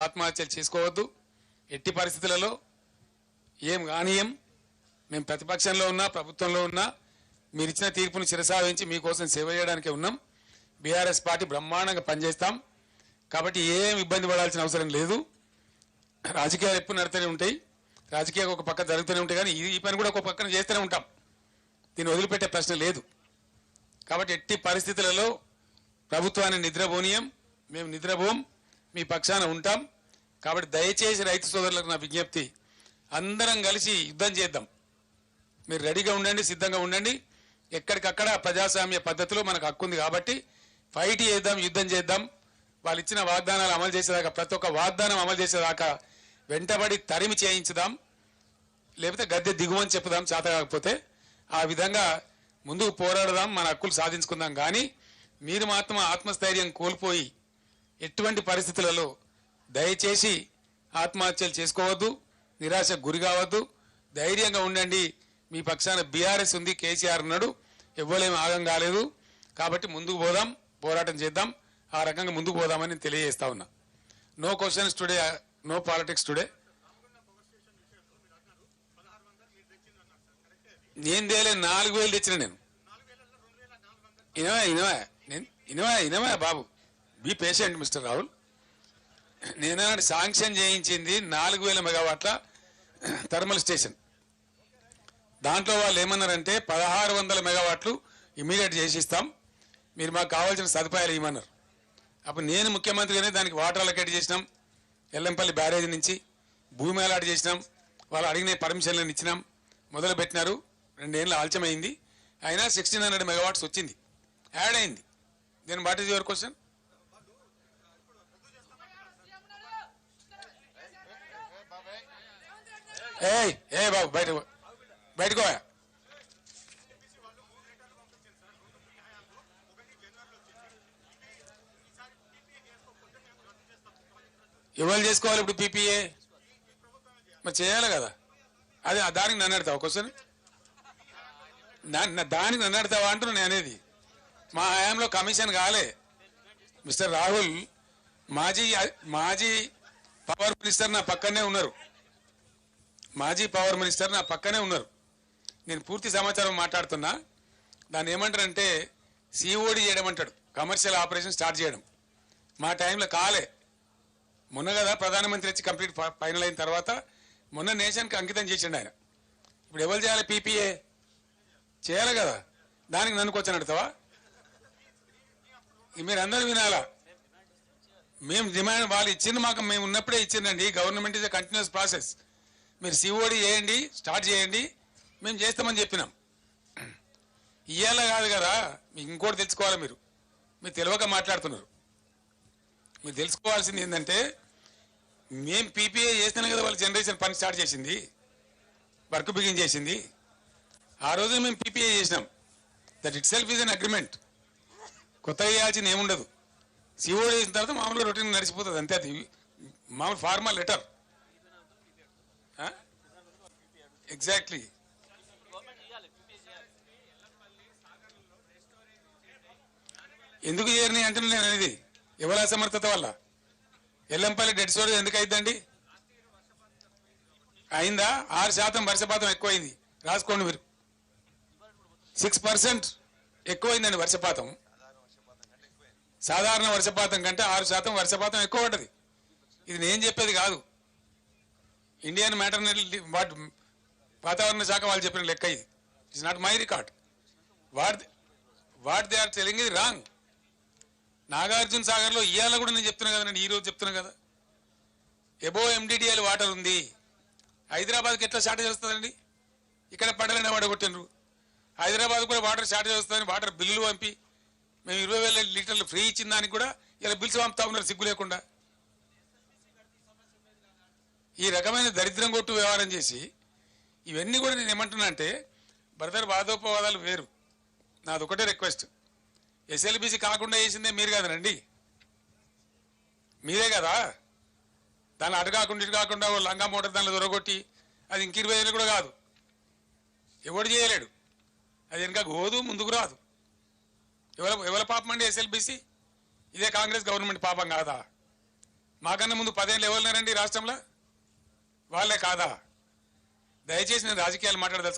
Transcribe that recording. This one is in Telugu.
ఆత్మహత్యలు చేసుకోవద్దు, ఎట్టి పరిస్థితులలో ఏం కానీయం. మేము ప్రతిపక్షంలో ఉన్నా ప్రభుత్వంలో ఉన్నా మీరు ఇచ్చిన తీర్పును శిరసావహించి మీకోసం సేవ చేయడానికే ఉన్నాం. బీఆర్ఎస్ పార్టీ బ్రహ్మాండంగా పనిచేస్తాం. కాబట్టి ఏం ఇబ్బంది పడాల్సిన అవసరం లేదు. రాజకీయాలు ఎప్పుడు నడుతూనే ఉంటాయి, రాజకీయాలు ఒక పక్క జరుగుతూనే ఉంటాయి, కానీ ఈ పని కూడా ఒక పక్కన చేస్తూనే ఉంటాం. దీన్ని వదిలిపెట్టే ప్రశ్న లేదు. కాబట్టి ఎట్టి పరిస్థితులలో ప్రభుత్వాన్ని నిద్రపోనీయం, మేము నిద్రపోం, మీ పక్షాన ఉంటాం. కాబట్టి దయచేసి రైతు సోదరులకు నా విజ్ఞప్తి, అందరం కలిసి యుద్ధం చేద్దాం. మీరు రెడీగా ఉండండి, సిద్ధంగా ఉండండి. ఎక్కడికక్కడ ప్రజాస్వామ్య పద్ధతిలో మనకు హక్కు ఉంది కాబట్టి ఫైట్ చేద్దాం, యుద్ధం చేద్దాం. వాళ్ళు ఇచ్చిన వాగ్దానాలు అమలు చేసేదాకా, ప్రతి ఒక్క వాగ్దానం అమలు చేసేదాకా వెంటబడి తరిమి చేయించుదాం, లేకపోతే గద్దె దిగుమని చెప్పుదాం చేత కాకపోతే. ఆ విధంగా ముందుకు పోరాడదాం, మన హక్కులు సాధించుకుందాం. కానీ మీరు మాత్రం ఆత్మస్థైర్యం కోల్పోయి ఎటువంటి పరిస్థితులలో దయచేసి ఆత్మహత్యలు చేసుకోవద్దు, నిరాశకు గురి కావద్దు. ధైర్యంగా ఉండండి. మీ పక్షాన బీఆర్ఎస్ ఉంది, కేసీఆర్ ఉన్నాడు, ఎవ్వలేం ఆగం కాలేదు. కాబట్టి ముందుకు పోదాం, పోరాటం చేద్దాం. ఆ రకంగా ముందుకు పోదామని తెలియజేస్తా ఉన్నా. No questions today, no politics today. నేను తేలే 4,000 తెచ్చిన నేను. ఇనవా బాబు, బీ పేషెంట్ మిస్టర్ రాహుల్. నేను శాంక్షన్ చేయించింది 4,000 మెగావాట్ల థర్మల్ స్టేషన్. దాంట్లో వాళ్ళు ఏమన్నారంటే 1,600 మెగావాట్లు ఇమీడియట్ చేసిస్తాం, మీరు మాకు కావాల్సిన సదుపాయాలు ఇవ్వమన్నారు. అప్పుడు నేను ముఖ్యమంత్రిగానే దానికి వాటర్ అలొకేట్ చేసినాం. ఎల్లంపల్లి బ్యారేజ్ నుంచి భూమి అలాట్ చేసినాం. వాళ్ళు అడిగిన పర్మిషన్లను ఇచ్చినాం, మొదలు పెట్టినారు. 2 ఏళ్ళు ఆలస్యమైంది, అయినా 1,600 మెగావాట్స్ వచ్చింది, యాడ్ అయింది. Then what is your question? ఏ బాబు బయటకు ఎవరు చేసుకోవాలి ఇప్పుడు పీపీఏ? మరి చేయాలి కదా. అదే దానికి నన్ను అడతావా క్వశ్చన్? దానికి నన్ను అడతావా అంటున్నా నేను అనేది. మా హయాంలో కమిషన్ కాలే మిస్టర్ రాహుల్. మాజీ పవర్ మినిస్టర్ నా పక్కనే ఉన్నారు, మాజీ పవర్ మినిస్టర్ నా పక్కనే ఉన్నారు. నేను పూర్తి సమాచారం మాట్లాడుతున్నా. దాన్ని ఏమంటారంటే సిఓడి చేయడం అంటాడు, కమర్షియల్ ఆపరేషన్ స్టార్ట్ చేయడం. మా టైంలో కాలే. మొన్న కదా ప్రధానమంత్రి వచ్చి కంప్లీట్ ఫైనల్ అయిన తర్వాత మొన్న నేషన్కి అంకితం చేసిండు ఆయన. ఇప్పుడు ఎవరు చేయాలి? పీపీఏ చేయాలి కదా. దానికి నన్ను క్వశ్చన్ అడుగుతావా? మీరు అందరూ వినాలా. మేము డిమాండ్ వాళ్ళు ఇచ్చింది మాకు, మేము ఉన్నప్పుడే ఇచ్చిందండి. Government is a continuous process. మీరు సిఓడి చేయండి, స్టార్ట్ చేయండి, మేము చేస్తామని చెప్పినాం. ఇయ్యాల కాదు కదా. మీకు ఇంకోటి తెలుసుకోవాలి. మీరు తెలియక మాట్లాడుతున్నారు. మీరు తెలుసుకోవాల్సింది ఏంటంటే మేము పీపీఏ చేస్తేనే కదా వాళ్ళ జనరేషన్ పని స్టార్ట్ చేసింది, వర్క్ బిగిన్ చేసింది. ఆ రోజు మేము పీపీఏ చేసినాం. That it self is an agreement. కొత్తగా చేయాల్సింది ఏముండదు. సిఓడి చేసిన తర్వాత మామూలుగా రొటీన్ నడిచిపోతుంది అంతే. అది మామూలు ఫార్మల్ లెటర్. ఎగ్జాక్ట్లీ. ఎందుకు చేయరని అంటున్నా నేను అనేది. ఎవరి అసమర్థత వల్ల? ఎల్లంపల్లి డెడ్ స్టోరేజ్ ఎందుకు అయిద్దండి? అయిందా? 6% వర్షపాతం ఎక్కువైంది. రాసుకోండి మీరు. 6% ఎక్కువైందండి వర్షపాతం. సాధారణ వర్షపాతం కంటే 6% వర్షపాతం ఎక్కువ పడ్డది. ఇది నేను చెప్పేది కాదు, ఇండియన్ మెటీరియల్ వాతావరణ శాఖ వాళ్ళు చెప్పిన లెక్క. ఇది it's not my record. What they are telling ఇది రాంగ్. నాగార్జున సాగర్లో ఇవాళ కూడా నేను చెప్తున్నా కదా, నేను ఈరోజు చెప్తున్నా కదా, ఎబో ఎండిడిఎల్ వాటర్ ఉంది. హైదరాబాద్కి ఎట్లా షార్టేజ్ వస్తుందండి? ఇక్కడ పడలేని పడగొట్టినరు. హైదరాబాద్ కూడా వాటర్ షార్టేజ్ వస్తుందని వాటర్ బిల్లులు పంపి మేము 20,000 లీటర్లు ఫ్రీ ఇచ్చిన దానికి కూడా ఇలా బిల్స్ పంపుతా ఉన్నారు సిగ్గు లేకుండా. ఈ రకమైన దరిద్రం కొట్టు వ్యవహారం చేసి ఇవన్నీ కూడా నేను ఏమంటున్నా అంటే, బ్రదర్ వాదోపవాదాలు వేరు. నాది ఒకటే రిక్వెస్ట్, ఎస్ఎల్బిసి కాకుండా చేసిందే మీరు కదనండి, మీరే కదా. దాన్ని అటు కాకుండా ఇటు కాకుండా లంగా మోటార్ దానిలో దొరగొట్టి అది ఇంక 20,000 కూడా కాదు, ఎవడు చేయలేడు. అది వెనక గోదు, ముందుకు రాదు. ఎవరి పాపం అండి ఎస్ఎల్బిసి? ఇదే కాంగ్రెస్ గవర్నమెంట్ పాపం కాదా? మాకన్నా ముందు 10 ఏళ్ళు ఎవరున్నారండి రాష్ట్రంలో? వాళ్ళే కాదా? దయచేసి నేను రాజకీయాలు మాట్లాడదలుచుకోలేదు.